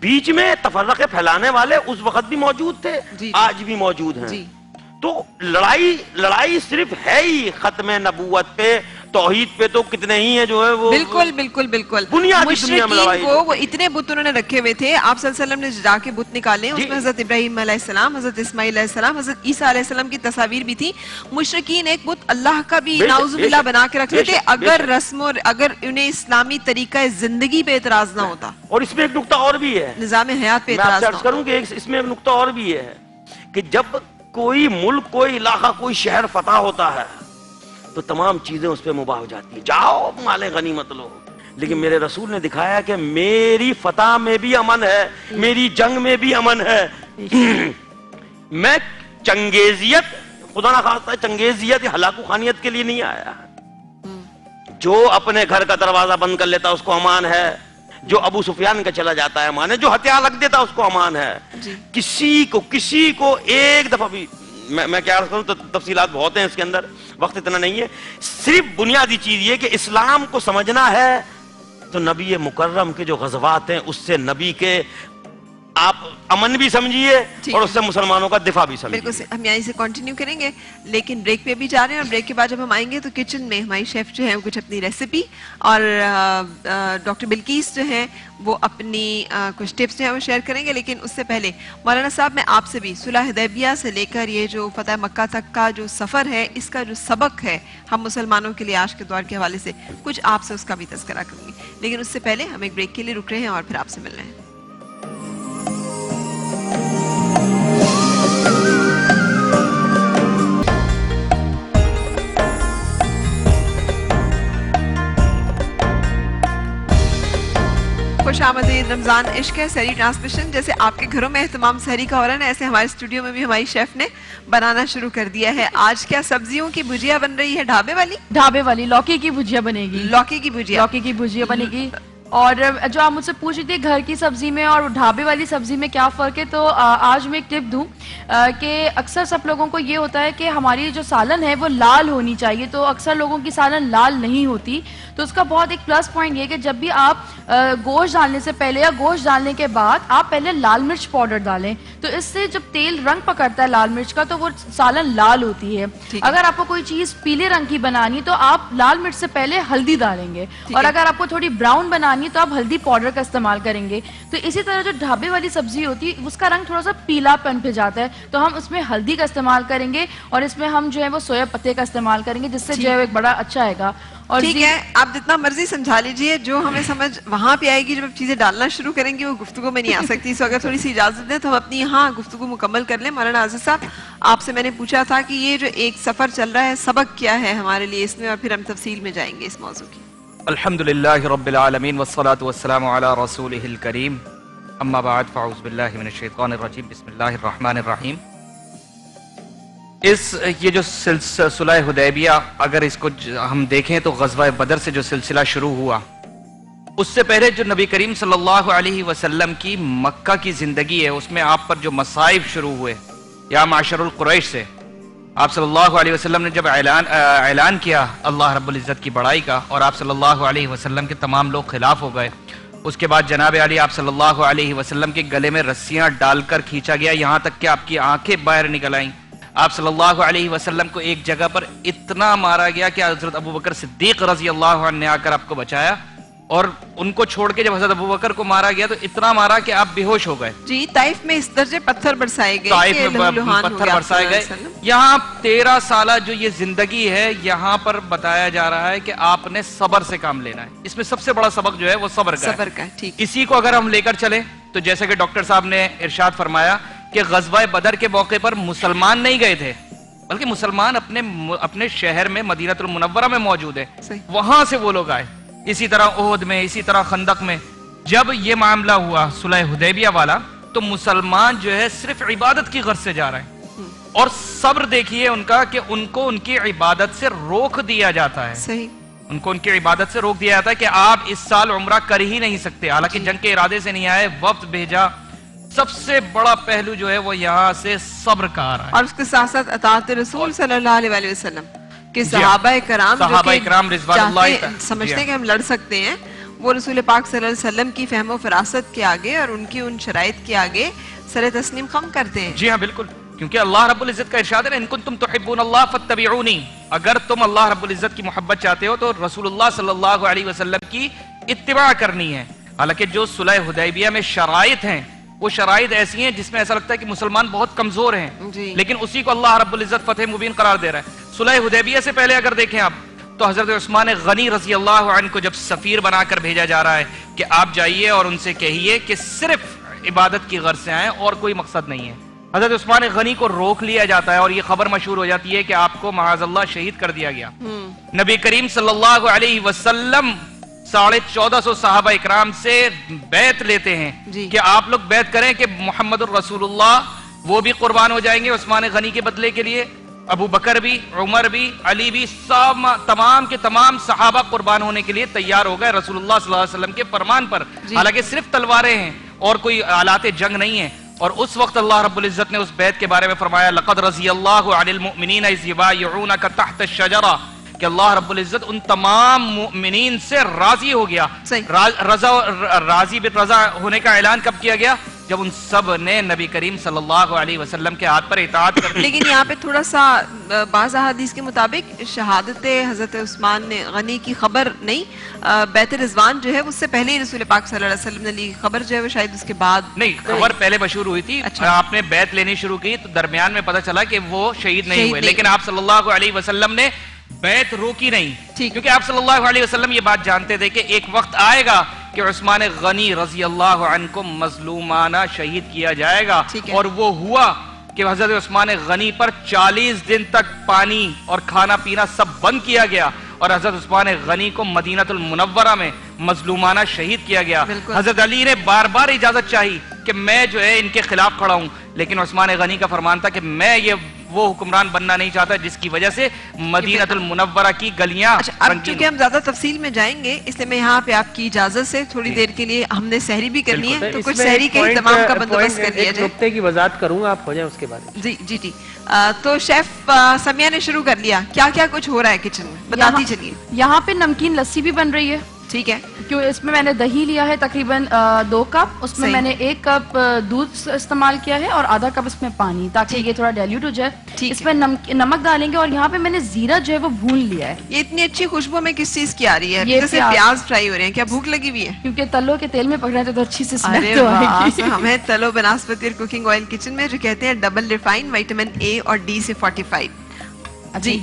S7: بیچ میں تفرقے پھیلانے والے اس وقت بھی موجود تھے، آج بھی موجود ہیں. تو لڑائی صرف ہے ہی ختم نبوت پہ، توحید پہ تو کتنے ہی ہیں جو ہے وہ
S2: بالکل بالکل بالکل مشرکین کو وہ اتنے بت انہوں نے رکھے ہوئے تھے. آپ صلی اللہ علیہ وسلم نے جا کے بت نکالے، اس میں حضرت ابراہیم علیہ السلام، حضرت اسماعیل علیہ السلام، حضرت عیسیٰ علیہ السلام کی تصاویر بھی تھی. مشرکین ایک بت اللہ کا بھی نعوذ باللہ بنا کے رکھتے تھے اگر رسم اور اگر انہیں اسلامی طریقہ زندگی پہ اعتراض نہ ہوتا.
S7: اور اس میں ایک نقطہ اور بھی ہے،
S2: نظام حیات پہ اعتراض نہ ہوتا.
S7: کروں کہ اس میں ایک نقطہ اور بھی ہے کہ جب کوئی ملک، کوئی علاقہ، کوئی شہر فتح ہوتا ہے تو تمام چیزیں اس پہ مباح ہو جاتی ہیں، جاؤ مال غنیمت لو. لیکن میرے رسول نے دکھایا کہ میری فتح میں بھی امن ہے، میری جنگ میں بھی امن ہے. میں چنگیزیت، خدا نہ خواستہ چنگیزیت، ہلاکو خانیت کے لیے نہیں آیا. جو اپنے گھر کا دروازہ بند کر لیتا اس کو امان ہے، جو ابو سفیان کا چلا جاتا ہے امان ہے، جو ہتھیار رکھ دیتا اس کو امان ہے. کسی کو ایک دفعہ بھی میں کیا عرض کروں، تفصیلات بہت ہیں اس کے اندر، وقت اتنا نہیں ہے. صرف بنیادی چیز یہ کہ اسلام کو سمجھنا ہے تو نبی مکرم کے جو غزوات ہیں اس سے نبی کے آپ امن بھی سمجھیے اور اس سے مسلمانوں کا دفاع بھی سمجھیے.
S2: بالکل ہم یہیں سے کنٹینیو کریں گے لیکن بریک پہ بھی جا رہے ہیں اور بریک کے بعد جب ہم آئیں گے تو کچن میں ہماری شیف جو ہیں وہ کچھ اپنی ریسیپی اور ڈاکٹر بلقیس جو ہیں وہ اپنی کچھ ٹپس جو ہیں وہ شیئر کریں گے. لیکن اس سے پہلے مولانا صاحب میں آپ سے بھی صلح حدیبیہ سے لے کر یہ جو فتح مکہ تک کا جو سفر ہے اس کا جو سبق ہے ہم مسلمانوں کے لیے آج کے دور کے حوالے سے کچھ آپ سے اس کا بھی تذکرہ کروں گی. لیکن اس سے پہلے ہم ایک بریک کے لیے رک رہے ہیں اور پھر آپ سے مل رہے ہیں. خوش آمدید. رمضان عشق ہے سحری ٹرانسمیشن. جیسے آپ کے گھروں میں اہتمام سحری کا ہو رہا ہے ایسے ہمارے اسٹوڈیو میں بھی ہماری شیف نے بنانا شروع کر دیا ہے. آج کیا سبزیوں کی بھجیا بن رہی ہے؟ ڈھابے والی
S3: لوکی کی بھجیا بنے گی.
S2: لوکی کی بھجیا.
S3: لوکی کی بھجیا بنے گی. اور جو آپ مجھ سے پوچھ رہی تھی گھر کی سبزی میں اور ڈھابے والی سبزی میں کیا فرق ہے تو آج میں ایک ٹپ دوں کہ اکثر سب لوگوں کو یہ ہوتا ہے کہ ہماری جو سالن ہے وہ لال ہونی چاہیے تو اکثر لوگوں کی سالن لال نہیں ہوتی. تو اس کا بہت ایک پلس پوائنٹ یہ کہ جب بھی آپ گوشت ڈالنے سے پہلے یا گوشت ڈالنے کے بعد آپ پہلے لال مرچ پاؤڈر ڈالیں تو اس سے جب تیل رنگ پکڑتا ہے لال مرچ کا تو وہ سالن لال ہوتی ہے. اگر آپ کو کوئی چیز پیلے رنگ کی بنانی تو آپ لال مرچ سے پہلے ہلدی ڈالیں گے اور اگر آپ کو تھوڑی براؤن بنانی تو آپ ہلدی پاؤڈر کا استعمال کریں گے. تو اسی طرح جو ڈھابے والی سبزی ہوتی ہے اس کا رنگ تھوڑا سا پیلا پن پہ جاتا ہے تو ہم اس میں ہلدی کا استعمال کریں گے اور اس میں ہم جو ہے وہ سویا پتے کا استعمال کریں گے جس سے جو ہے ایک بڑا اچھا آئے گا. اور
S2: ٹھیک ہے آپ جتنا مرضی سمجھا لیجئے جو ہمیں سمجھ وہاں پہ آئے گی جب چیزیں ڈالنا شروع کریں گی وہ گفتگو میں نہیں آ سکتی. سو اگر تھوڑی سی اجازت دیں تو ہم اپنی یہاں گفتگو مکمل کر لیں. مولانا عزیز صاحب آپ سے میں نے پوچھا تھا کہ یہ جو ایک سفر چل رہا ہے سبق کیا ہے ہمارے لیے اس میں اور پھر ہم تفصیل میں جائیں گے اس موضوع کی.
S8: الحمدللہ رب العالمین والصلاة والسلام علی رسولہ الکریم اما بعد فاعوذ باللہ من الشیطان الرجیم بسم اللہ الرحمن الرحیم. یہ جو صلح حدیبیہ اگر اس کو ہم دیکھیں تو غزوہ بدر سے جو سلسلہ شروع ہوا اس سے پہلے جو نبی کریم صلی اللہ علیہ وسلم کی مکہ کی زندگی ہے اس میں آپ پر جو مصائب شروع ہوئے یا معاشر القریش سے آپ صلی اللہ علیہ وسلم نے جب اعلان کیا اللہ رب العزت کی بڑائی کا اور آپ صلی اللہ علیہ وسلم کے تمام لوگ خلاف ہو گئے. اس کے بعد جناب علی آپ صلی اللہ علیہ وسلم کے گلے میں رسیاں ڈال کر کھینچا گیا یہاں تک کہ آپ کی آنکھیں باہر نکل آئیں. آپ صلی اللہ علیہ وسلم کو ایک جگہ پر اتنا مارا گیا کہ حضرت ابوبکر صدیق رضی اللہ عنہ نے آ کر آپ کو بچایا اور ان کو چھوڑ کے جب حضرت ابوبکر کو مارا گیا تو اتنا مارا کہ آپ بے ہوش ہو گئے.
S2: جی طائف میں اس درجے پتھر برسائے گئے.
S8: طائف میں پتھر برسائے گئے. یہاں 13 سالہ جو یہ زندگی ہے یہاں پر بتایا جا رہا ہے کہ آپ نے صبر سے کام لینا ہے. اس میں سب سے بڑا سبق جو ہے وہ صبر کا ہے. اسی کو اگر ہم لے کر چلیں تو جیسے کہ ڈاکٹر صاحب نے ارشاد فرمایا کہ غزوہ بدر کے موقع پر مسلمان نہیں گئے تھے بلکہ مسلمان اپنے شہر میں مدینہ المنورہ میں موجود ہیں وہاں سے وہ لوگ آئے. اسی طرح احد میں اسی طرح خندق میں جب یہ معاملہ ہوا صلح حدیبیہ والا تو مسلمان جو ہے صرف عبادت کی غرض سے جا رہے ہیں اور صبر دیکھیے ان کا کہ ان کو ان کی عبادت سے روک دیا جاتا ہے. ان کو ان کی عبادت سے روک دیا جاتا ہے کہ آپ اس سال عمرہ کر ہی نہیں سکتے حالانکہ جنگ کے ارادے سے نہیں آئے وفد بھیجا. سب سے بڑا پہلو جو ہے وہ یہاں سے صبر کا آ رہا ہے
S2: اور اس کے ساتھ ساتھ اطاعت رسول صلی اللہ علیہ وسلم کہ صحابہ کرام
S8: رضوان اللہ
S2: سمجھتے ہیں کہ ہم لڑ سکتے ہیں وہ رسول پاک صلی اللہ علیہ وسلم کی فہم و فراست کے آگے اور ان کی ان شرائط کے آگے سر تسلیم خم کرتے ہیں.
S8: جی ہاں بالکل کیونکہ اللہ رب العزت کا ارشاد ہے ان کنتم تحبون اللہ فاتبعونی اگر تم اللہ رب العزت کی محبت چاہتے ہو تو رسول اللہ صلی اللہ علیہ وسلم کی اتباع کرنی ہے. حالانکہ جو صلح حدیبیہ میں شرائط ہیں وہ شرائط ایسی ہیں جس میں ایسا لگتا ہے کہ مسلمان بہت کمزور ہیں لیکن اسی کو اللہ رب العزت فتح مبین قرار دے رہا ہے. صلح حدیبیہ سے پہلے اگر دیکھیں آپ تو حضرت عثمان غنی رضی اللہ عنہ کو جب سفیر بنا کر بھیجا جا رہا ہے کہ آپ جائیے اور ان سے کہیے کہ صرف عبادت کی غرض سے آئیں اور کوئی مقصد نہیں ہے. حضرت عثمان غنی کو روک لیا جاتا ہے اور یہ خبر مشہور ہو جاتی ہے کہ آپ کو معاذ اللہ شہید کر دیا گیا. نبی کریم صلی اللہ علیہ وسلم 1450 صحابہ اکرام سے بیعت لیتے ہیں کہ آپ لوگ بیعت کریں کہ محمد الرسول اللہ وہ بھی قربان ہو جائیں گے عثمان غنی کے بدلے کے لیے ابو بکر بھی عمر بھی علی بھی تمام کے تمام صحابہ قربان ہونے کے لیے تیار ہو گئے رسول اللہ صلی اللہ علیہ وسلم کے فرمان پر. حالانکہ صرف تلواریں ہیں اور کوئی آلات جنگ نہیں ہیں اور اس وقت اللہ رب العزت نے اس بیعت کے بارے میں فرمایا لقد رضی اللہ عن المؤمنین اذ یبایعونک تحت الشجرہ کہ اللہ رب العزت ان تمام مؤمنین سے راضی ہو گیا. راضی بالرضا ہونے کا اعلان کب کیا گیا؟ جب ان سب نے نبی کریم صلی اللہ علیہ وسلم کے ہاتھ پر اطاعت کر دی.
S2: لیکن یہاں پہ تھوڑا سا بعض احادیث کے مطابق شہادت حضرت عثمان غنی کی خبر نہیں, بیعت رضوان جو ہے اس سے پہلے ہی رسول پاک صلی اللہ علیہ وسلم نے لی, خبر جو ہے وہ شاید اس کے بعد
S8: نہیں, خبر پہلے مشہور ہوئی تھی. آپ نے بیعت لینی شروع کی تو درمیان میں پتہ چلا کہ وہ شہید نہیں ہوئے, لیکن آپ صلی اللہ علیہ وسلم نے بیعت روکی نہیں, کیونکہ آپ صلی اللہ علیہ وسلم یہ بات جانتے تھے کہ ایک وقت آئے گا کہ عثمان غنی رضی اللہ عنہ کو مظلومانہ شہید کیا جائے گا. اور وہ ہوا کہ حضرت عثمان غنی پر 40 دن تک پانی اور کھانا پینا سب بند کیا گیا, اور حضرت عثمان غنی کو مدینہ المنورہ میں مظلومانہ شہید کیا گیا. حضرت علی نے بار بار اجازت چاہی کہ میں جو ہے ان کے خلاف کھڑا ہوں, لیکن عثمان غنی کا فرمان تھا کہ میں یہ وہ حکمران بننا نہیں چاہتا جس کی وجہ سے مدینہ المنورہ کی گلیاں.
S2: اب چونکہ ہم زیادہ تفصیل میں جائیں گے اس لیے میں یہاں پہ آپ کی اجازت سے تھوڑی دیر کے لیے ہم نے سحری بھی کرنی ہے, تو کچھ سحری کے اہتمام کا بندوبست کر لیا جائے.
S6: نقطے کی وضاحت کروں گا, آپ ہو جائیں اس کے بعد.
S2: جی جی جی. تو شیف سمیہ نے شروع کر لیا, کیا کیا کچھ ہو رہا ہے کچن میں بتاتی چلیے.
S3: یہاں پہ نمکین لسی بھی بن رہی ہے.
S2: ٹھیک ہے,
S3: کیوں اس میں نے دہی لیا ہے تقریباً 2 کپ, اس میں میں نے 1 کپ دودھ استعمال کیا ہے اور آدھا کپ اس میں پانی, تاکہ یہ تھوڑا ڈیلیوٹ ہو جائے. اس میں نمک ڈالیں گے, اور یہاں پہ میں نے زیرہ جو ہے وہ بھون لیا ہے. یہ
S2: اتنی اچھی خوشبو میں کس چیز کی آ رہی ہے؟ جیسے پیاز فرائی ہو رہے ہیں, کیا بھوک لگی ہوئی ہے؟
S3: کیونکہ تلو کے تیل میں پک رہے ہیں تو اچھی سے اسمیل تو آئے گی.
S2: ہمیں تلو بناسپتی کوکنگ آئل کچن میں جو کہتے ہیں ڈبل ریفائن, وٹامن اے اور ڈی سے 45. جی,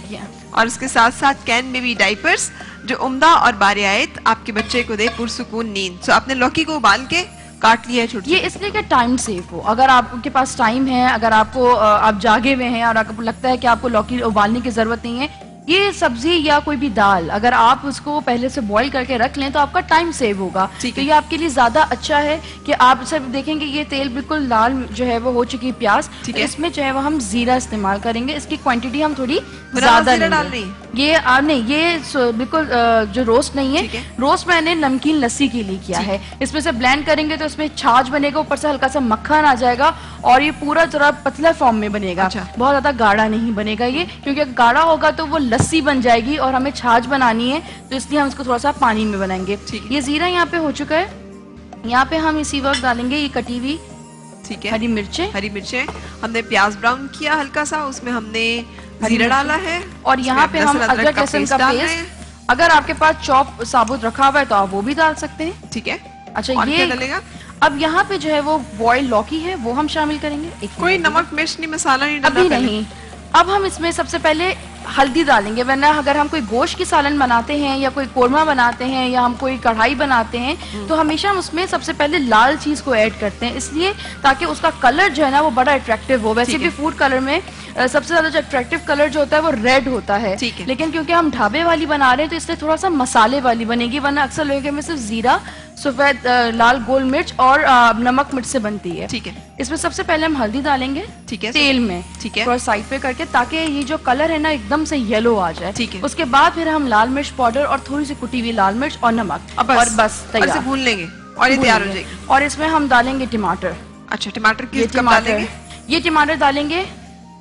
S2: اور اس کے ساتھ ساتھ کین بیبی ڈائپرز جو عمدہ اور بارعایت آپ کے بچے کو دے پرسکون نیند. سو آپ نے لوکی کو ابال کے کاٹ لیا ہے چھوٹی.
S3: یہ اس لیے کہ ٹائم سیو ہو. اگر آپ کے پاس ٹائم ہے, اگر آپ کو آپ جاگے ہوئے ہیں اور آپ کو لگتا ہے کہ آپ کو لوکی ابالنے کی ضرورت نہیں ہے, یہ سبزی یا کوئی بھی دال اگر آپ اس کو پہلے سے بوائل کر کے رکھ لیں تو آپ کا ٹائم سیو ہوگا. تو یہ آپ کے لیے زیادہ اچھا ہے کہ آپ صرف دیکھیں گے یہ تیل بالکل لال جو ہے وہ ہو چکی پیاز, اس میں جو ہے وہ ہم زیرہ استعمال کریں گے. اس کی کوانٹٹی ہم تھوڑی زیادہ ڈال رہی ہیں. یہ نہیں, یہ بالکل جو روسٹ نہیں ہے, روسٹ میں نے نمکین لسی کے لیے کیا ہے. اس میں سے بلینڈ کریں گے تو اس میں چھاچھ بنے گا, اوپر سے ہلکا سا مکھن آ جائے گا, اور یہ پورا ذرا پتلا فارم میں بنے گا. بہت زیادہ گاڑھا نہیں بنے گا یہ, کیونکہ گاڑھا ہوگا تو وہ لسی بن جائے گی اور ہمیں چھاچھ بنانی ہے, تو اس لیے ہم اس کو تھوڑا سا پانی میں بنائیں گے. یہ زیرہ یہاں پہ ہو چکا ہے. یہاں پہ ہم اسی وقت ڈالیں گے یہ کٹی ہوئی ہری مرچیں. ہم نے پیاز براؤن کیا ہلکا سا, اس میں ہم نے زیرہ ڈالا ہے, اور یہاں پہ ہم ادرک لہسن کا پیسٹ, اگر آپ کے پاس چاپ ثابت رکھا ہوا ہے تو آپ وہ بھی ڈال سکتے ہیں. ٹھیک ہے. اچھا, یہ ڈلے گا. اب یہاں پہ جو ہے وہ بوائل لوکی ہے وہ ہم شامل کریں گے. کوئی نمک مرچ نہیں, مسالہ نہیں ڈالنا ابھی نہیں. اب ہم اس میں سب سے پہلے ہلدی ڈالیں گے, ورنہ اگر ہم کوئی گوشت کی سالن بناتے ہیں یا کوئی قورمہ بناتے ہیں یا ہم کوئی کڑھائی بناتے ہیں تو ہمیشہ ہم اس میں سب سے پہلے لال چیز کو ایڈ کرتے ہیں, اس لیے تاکہ اس کا کلر جو ہے نا وہ بڑا اٹریکٹیو ہو. ویسے بھی فوڈ کلر میں سب سے زیادہ جو اٹریکٹیو کلر جو ہوتا ہے وہ ریڈ ہوتا ہے, لیکن کیونکہ ہم ڈھابے والی بنا رہے ہیں تو اس لیے تھوڑا سا مسالے والی بنے گی, ورنہ اکثر لوگوں کے میں صرف زیرہ, سفید لال گول مرچ اور نمک مرچ سے بنتی ہے. ٹھیک ہے. اس میں سب سے پہلے ہم ہلدی ڈالیں گے, ٹھیک ہے, تیل میں, ٹھیک ہے, تھوڑا سائڈ پہ کر کے, تاکہ یہ جو کلر ہے نا ایک دم سے یلو آ جائے. ٹھیک ہے. اس کے بعد پھر ہم لال مرچ پاؤڈر اور تھوڑی سی کٹی ہوئی لال مرچ اور نمک, اور بس تیار, بھون لیں گے اور یہ تیار ہو جائے گی. اور اس میں ہم ڈالیں گے ٹماٹر. اچھا, ٹماٹر کی یہ ٹماٹر ڈالیں گے.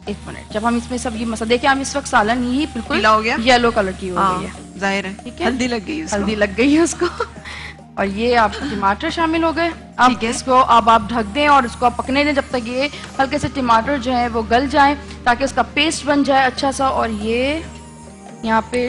S3: ایک منٹ, جب ہم اس میں سب یہ مسئلہ دیکھیں, ہم اس وقت سالن یہ بالکل ہو گیا, یلو کلر کی ہو گئی ہے, ظاہر ہے. ٹھیک ہے, ہلدی لگ گئی ہے اس کو, اور یہ آپ ٹماٹر شامل ہو گئے. اب اس کو اب آپ ڈھک دیں اور اس کو آپ پکنے دیں جب تک یہ ہلکے سے ٹماٹر جو ہے وہ گل جائیں, تاکہ اس کا پیسٹ بن جائے اچھا سا. اور یہ یہاں پہ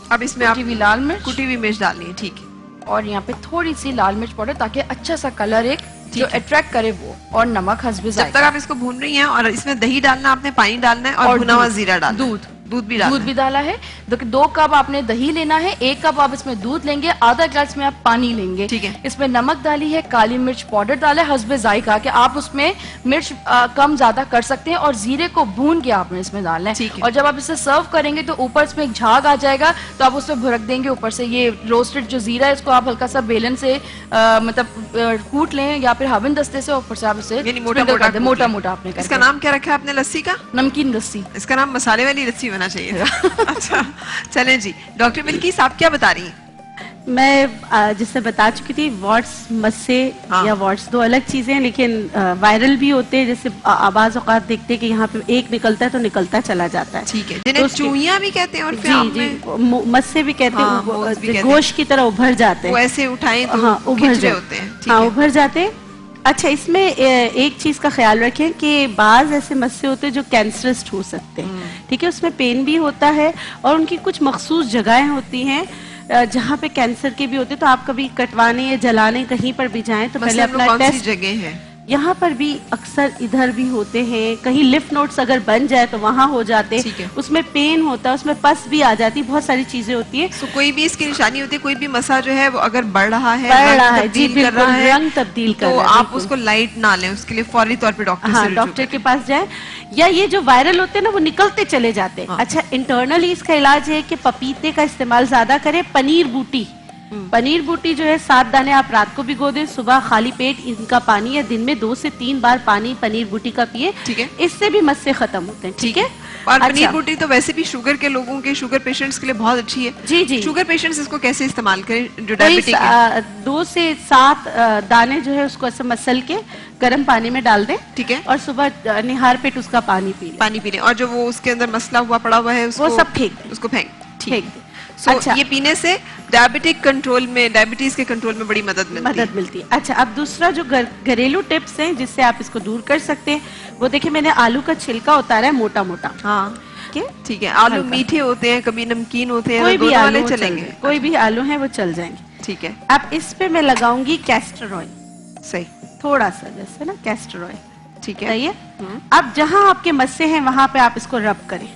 S3: اب اس میں کٹی ہوئی لال مرچ, کٹی ہوئی مرچ ڈالنی ہے. ٹھیک ہے. اور یہاں پہ تھوڑی سی لال مرچ پاؤڈر, تاکہ اچھا سا کلر ایک جو اٹریکٹ کرے وہ, اور نمک حسب ذائقہ. جب تک آپ اس کو بھون رہی ہیں, اور اس میں دہی ڈالنا, آپ نے پانی ڈالنا ہے, اور بھنا ہوا زیرہ ڈالنا, دودھ بھی ڈالا ہے. 2 کپ آپ نے دہی لینا ہے, 1 کپ آپ اس میں دودھ لیں گے, آدھا گلاس میں آپ پانی لیں گے. ٹھیک ہے. اس میں نمک ڈالی ہے, کالی مرچ پاؤڈر ڈالا ہے حسب ذائقہ, کہ آپ اس میں مرچ کم زیادہ کر سکتے ہیں, اور زیرے کو بھون کے آپ نے اس میں ڈالنا ہے. اور جب آپ اسے سرو کریں گے تو اوپر اس میں ایک جھاگ آ جائے گا, تو آپ اس میں بھرک دیں گے اوپر سے یہ روسٹڈ جو زیرہ ہے, اس کو آپ ہلکا سا بیلن سے مطلب کوٹ لیں, یا پھر ہاون دستے سے اوپر سے آپ اسے موٹا موٹا آپ نے. اس کا نام کیا رکھا ہے آپ نے لسی کا؟ نمکین لسی. اس کا نام مسالے والی لسی ہونا چاہیے. اچھا, چلیں جی. ڈاکٹر بلقیس, آپ کیا بتا رہی ہیں؟
S4: میں جس سے بتا چکی تھی واٹس مسے یا واٹس دو الگ چیزیں ہیں، لیکن وائرل بھی ہوتے ہیں، جیسے بعض اوقات دیکھتے ہیں کہ یہاں پہ ایک نکلتا ہے تو نکلتا چلا جاتا ہے.
S2: ٹھیک ہے، جنہیں چوئیاں بھی کہتے ہیں اور
S4: جی مسے بھی کہتے ہیں، گوشت کی طرح ابھر جاتے ہیں،
S2: وہ ایسے اٹھائیں تو
S4: ابھر
S2: کھچڑے ہوتے ہیں.
S4: ہاں ابھر جاتے ہیں. اچھا اس میں ایک چیز کا خیال رکھیں کہ بعض ایسے مسے ہوتے ہیں جو کینسرسٹ ہو سکتے ہیں. ٹھیک ہے، اس میں پین بھی ہوتا ہے اور ان کی کچھ مخصوص جگہیں ہوتی ہیں جہاں پہ کینسر کے بھی ہوتے. تو آپ کبھی کٹوانے یا جلانے کہیں پر بھی جائیں تو پہلے اپنا ٹیسٹ.
S2: جگہ ہے
S4: یہاں پر بھی اکثر ادھر بھی ہوتے ہیں، کہیں لف نوٹس اگر بن جائے تو وہاں ہو جاتے ہیں، اس میں پین ہوتا ہے، اس میں پس بھی آ جاتی، بہت ساری چیزیں ہوتی ہیں.
S2: کوئی بھی اس کی نشانی ہوتی ہے، کوئی بھی مسا جو ہے وہ اگر بڑھ رہا ہے
S4: جی بالکل رنگ تبدیل کر رہا ہے،
S2: تو آپ اس کو لائٹ نہ لیں، اس کے لیے فوری طور پہ
S4: ڈاکٹر کے پاس جائیں. یا یہ جو وائرل ہوتے ہیں نا وہ نکلتے چلے جاتے ہیں. اچھا انٹرنلی اس کا علاج ہے کہ پپیتے کا استعمال زیادہ کریں. پنیر بوٹی جو ہے 7 دانے آپ رات کو بھگو دیں، صبح خالی پیٹ ان کا پانی یا دن میں 2 سے 3 بار پانی پنیر بوٹی کا پیے.
S2: ٹھیک ہے،
S4: اس سے بھی مسے ختم ہوتے ہیں. ٹھیک ہے،
S2: اور پنیر بوٹی تو ویسے بھی شوگر کے لوگوں کے، شوگر پیشنٹس کے لیے بہت اچھی ہے.
S4: جی
S2: شوگر پیشنٹس اس کو کیسے استعمال کریں جو ڈائبٹک ہے؟
S4: 2 سے 7 دانے جو ہے اس کو ایسے مسل کے گرم پانی میں ڈال دیں.
S2: ٹھیک ہے،
S4: اور صبح نہار پیٹ اس کا پانی پی لیں. اور
S2: جو وہ اس کے اندر مسئلہ ہوا پڑا ہوا ہے
S4: وہ سب پھینک دیں.
S2: اس کو پھینک
S4: دیں.
S2: اچھا، یہ پینے سے ڈائبٹیز کے کنٹرول میں بڑی مدد
S4: ملتی ہے. اچھا اب دوسرا جو گھریلو ٹپس ہیں جس سے آپ اس کو دور کر سکتے ہیں وہ دیکھیں، میں نے آلو کا چھلکا اتارا ہے موٹا موٹا.
S2: ہاں ٹھیک ہے، آلو میٹھے ہوتے ہیں، کبھی نمکین ہوتے ہیں،
S4: کوئی بھی آلو
S2: چلیں گے،
S4: کوئی بھی آلو ہیں وہ چل جائیں گے.
S2: ٹھیک ہے،
S4: اب اس پہ میں لگاؤں گی کیسٹر آئل.
S2: صحیح،
S4: تھوڑا سا جیسے نا کیسٹر آئل.
S2: ٹھیک ہے،
S4: صحیح ہے. اب جہاں آپ کے مسے ہیں وہاں پہ آپ اس کو رب کریں.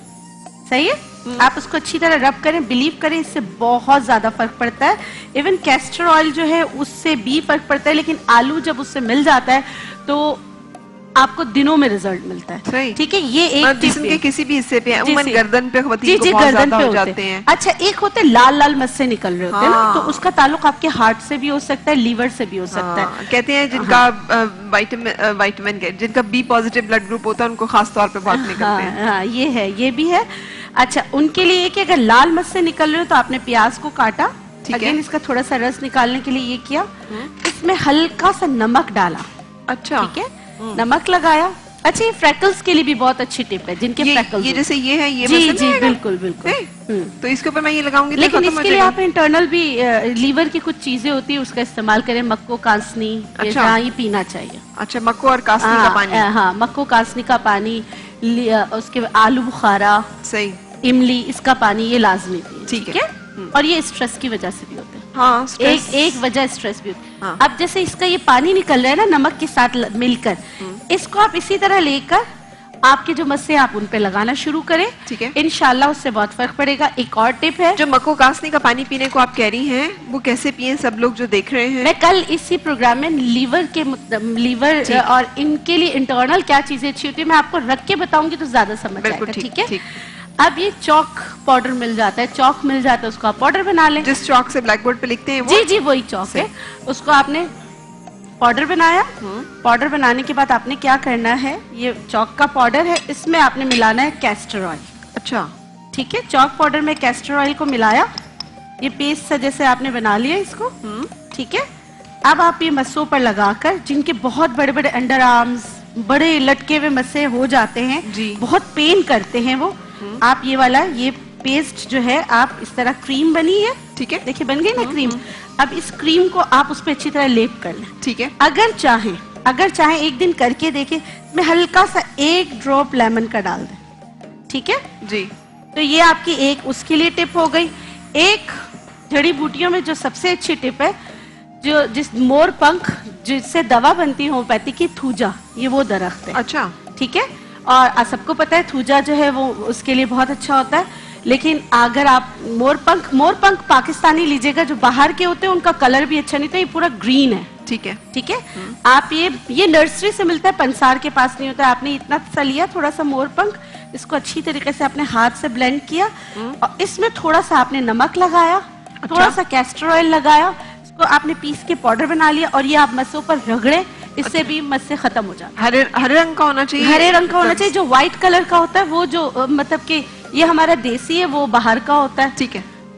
S4: صحیح ہے، آپ اس کو اچھی طرح رب کریں. بلیو کریں اس سے بہت زیادہ فرق پڑتا ہے. ایون کیسٹر آئل جو ہے اس سے بھی فرق پڑتا ہے، لیکن آلو جب اس سے مل جاتا ہے تو آپ کو دنوں میں رزلٹ ملتا ہے. ٹھیک ہے، یہ ایک
S2: جسم کے کسی بھی حصے پہ عموماً گردن پہ
S4: جی گردن پہ ہوتے ہیں. اچھا ایک ہوتے لال لال مسے نکل رہے ہوتے ہیں نا، تو اس کا تعلق آپ کے ہارٹ سے بھی ہو سکتا ہے، لیور سے بھی ہو سکتا ہے.
S2: کہتے ہیں جن کا وائٹامن جن کا بی پازیٹیو بلڈ گروپ ہوتا ہے ان کو خاص طور پہ بہت نکلتے ہیں.
S4: ہاں یہ ہے، یہ بھی ہے. اچھا ان کے لیے کہ اگر لال مسے نکل رہے ہو تو آپ نے پیاز کو کاٹا. اگین اس کا تھوڑا سا رس نکالنے کے لیے یہ کیا، اس میں ہلکا سا نمک ڈالا.
S2: اچھا
S4: ٹھیک ہے، نمک لگایا. اچھا یہ فریکلز کے لیے بھی بہت اچھی ٹپ ہے جن کے فریکلز،
S2: یہ جیسے یہ ہے، یہ
S4: جی جی بالکل بالکل.
S2: تو اس کے اوپر میں یہ لگاؤں گی.
S4: لیکن اس کے لیے آپ انٹرنل بھی لیور کی کچھ چیزیں ہوتی ہیں اس کا استعمال کریں. مکو کاسنی جہاں یہ پینا چاہیے.
S2: اچھا مکو اور کاسنی کا پانی.
S4: ہاں مکو کاسنی کا پانی، اس کے آلو بخارا،
S2: صحیح،
S4: املی، اس کا پانی یہ لازمی پیے.
S2: ٹھیک ہے،
S4: اور یہ اسٹریس کی وجہ سے بھی ہوتا ہے.
S2: ہاں
S4: ایک وجہ اسٹریس بھی ہوتا ہے. اب جیسے اس کا یہ پانی نکل رہا ہے نا نمک کے ساتھ مل کر، اس کو آپ اسی طرح لے کر آپ کے جو مسے آپ ان پہ لگانا شروع کریں.
S2: ٹھیک ہے،
S4: انشاءاللہ اس سے بہت فرق پڑے گا. ایک اور ٹپ ہے،
S2: جو مکو کاسنی کا پانی پینے کو آپ کہہ رہی ہیں وہ کیسے پیئیں سب لوگ جو دیکھ رہے ہیں؟
S4: میں کل اسی پروگرام میں لیور اور ان کے لیے انٹرنل کیا چیزیں اچھی ہوتی ہے میں آپ کو رکھ کے بتاؤں گی تو زیادہ سمجھ آئے گا. ٹھیک ہے، اب یہ چاک پاؤڈر مل جاتا ہے، چاک مل جاتا ہے، اس کو آپ پاؤڈر بنا لیں.
S2: جس چاک سے بلیک بورڈ پہ لکھتے ہیں
S4: جی جی وہی چاک ہے. اس کو آپ نے پاؤڈر بنایا. پاؤڈر بنانے کے بعد آپ نے کیا کرنا ہے، یہ چاک کا پاؤڈر ہے، اس میں آپ نے ملانا ہے کیسٹر آئل.
S2: اچھا
S4: ٹھیک ہے، چاک پاؤڈر میں کیسٹر آئل کو ملایا. یہ پیسٹ سا جیسے آپ نے بنا لیا اس کو. ٹھیک ہے، اب آپ یہ مسوں پر لگا کر، جن کے بہت بڑے بڑے انڈر آرمز، بڑے لٹکے ہوئے مسے ہو جاتے ہیں، بہت پین کرتے ہیں وہ، آپ یہ والا یہ پیسٹ جو ہے آپ اس طرح کریم بنی ہے. ٹھیک ہے، دیکھیں بن گئی نا کریم. اب اس کریم کو آپ اس پہ اچھی طرح لیپ کر لیں.
S2: ٹھیک ہے،
S4: اگر چاہیں ایک دن کر کے دیکھیں، میں ہلکا سا 1 ڈراپ لیمن کا ڈال دیں. ٹھیک ہے
S2: جی،
S4: تو یہ آپ کی ایک اس کے لیے ٹپ ہو گئی. ایک جڑی بوٹیوں میں جو سب سے اچھی ٹپ ہے، جس مور پنکھ جس سے دوا بنتی ہے ہومیوپیتھی کی، تھوجا، یہ وہ درخت ہے.
S2: اچھا
S4: ٹھیک ہے، اور سب کو پتا ہے تھوجا جو ہے وہ اس کے لیے بہت اچھا ہوتا ہے. لیکن اگر آپ مور پنکھ پاکستانی لیجیے گا، جو باہر کے ہوتے ہیں ان کا کلر بھی اچھا نہیں تھا، یہ پورا گرین ہے.
S2: ٹھیک ہے،
S4: ٹھیک ہے، آپ یہ نرسری سے ملتا ہے، پنسار کے پاس نہیں ہوتا ہے. آپ نے اتنا سا لیا تھوڑا سا مور پنکھ، اس کو اچھی طریقے سے اپنے ہاتھ سے بلینڈ کیا، اور اس میں تھوڑا سا آپ نے نمک لگایا، تھوڑا سا کیسٹر آئل لگایا، اس کو آپ نے پیس کے پاؤڈر بنا لیا، اور یہ آپ مسوں پر رگڑیں. اس سے بھی مسے ختم ہو جاتے ہیں.
S2: ہرے رنگ کا ہونا چاہیے.
S4: ہرے رنگ کا ہونا چاہیے. جو وائٹ کلر کا ہوتا ہے وہ جو مطلب کہ یہ ہمارا دیسی ہے، وہ باہر کا ہوتا ہے.
S2: ٹھیک ہے،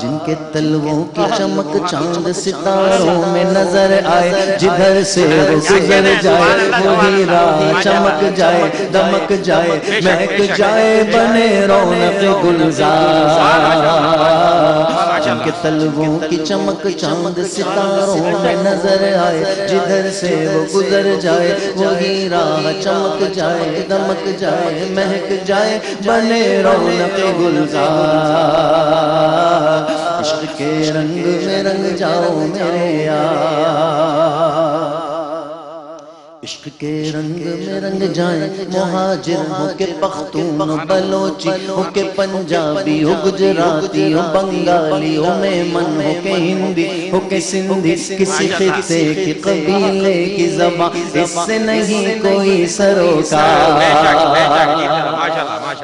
S9: جن کے تلووں کی چمک چاند ستاروں میں نظر آئے، جدھر سے وہ گزر جائے وہی راہ چمک جائے، دمک جائے، مہک جائے، بنے رونق گلزار۔ جن کے تلووں کی چمک چاند ستاروں میں نظر آئے، جدھر سے وہ گزر جائے وہی راہ چمک جائے، دمک جائے، مہک جائے، بنے رونق گلزار۔ عشق کے رنگ میں رنگ جاؤ میرے یار، عشق کے رنگ میں رنگ جائیں، مہاجر ہو کے پختون ہو بلوچی ہو کے پنجابی ہو گجراتی ہو بنگالی ہو میمن ہو کے ہندی ہو کے سندھی، کسی خطے کی قبیلے کی زبان اس سے نہیں کوئی سروکار۔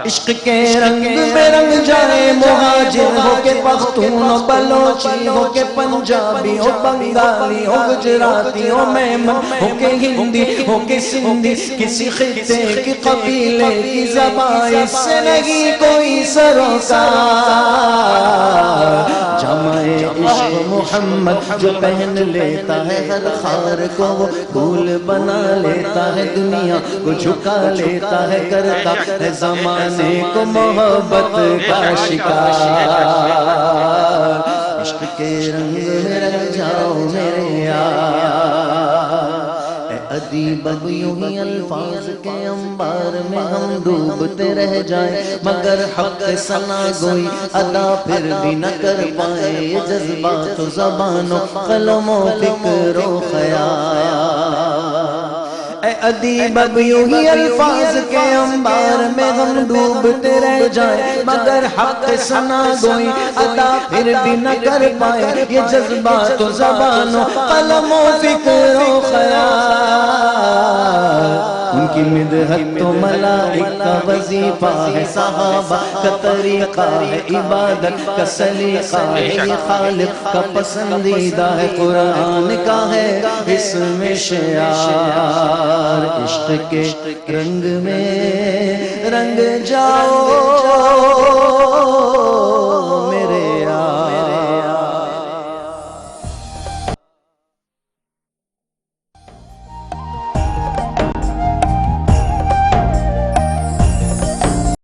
S9: عشق کے رنگ میں رنگ جائیں، مہاجر ہو کے پختون ہو بلوچی ہو کے پنجابی ہو بنگالی ہو گجراتی ہو میمن ہو کے ہندی ہو کے سندھی، کسی خطے کی قبیلے کی زبان اس سے نہیں کوئی سروکار۔ جامع عشق محمد جو پہن لیتا ہے ہر خار کو وہ پھول بنا لیتا ہے، دنیا کو جھکا لیتا ہے، کرتا ہے زمانے کو محبت کا شکار۔ عشق کے رنگ میں رنگ جاؤ میرے یار، ادیب یوں ہی الفاظ کے انبار میں ہم ڈوبتے رہ جائیں، مگر حق ثنا گوئی ادا پھر بھی نہ کر پائے، یہ جذبات و زبان و قلم و فکر و خیال۔ اے ادیب یوں ہی الفاظ کے انبار میں ہم ڈوبتے رہ جائیں، مگر حق ثنا گوئی ادا پھر بھی نہ کر پائے، یہ جذبات و زبان و قلم و فکر و خیال۔ ان کی مدحت تو ملائک کا وظیفہ ہے، صحابہ کا طریقہ ہے، عبادت کا سلیقہ ہے، یہ خالق کا پسندیدہ ہے، قرآن کا ہے اس میں شعار۔ عشق کے رنگ میں رنگ جاؤ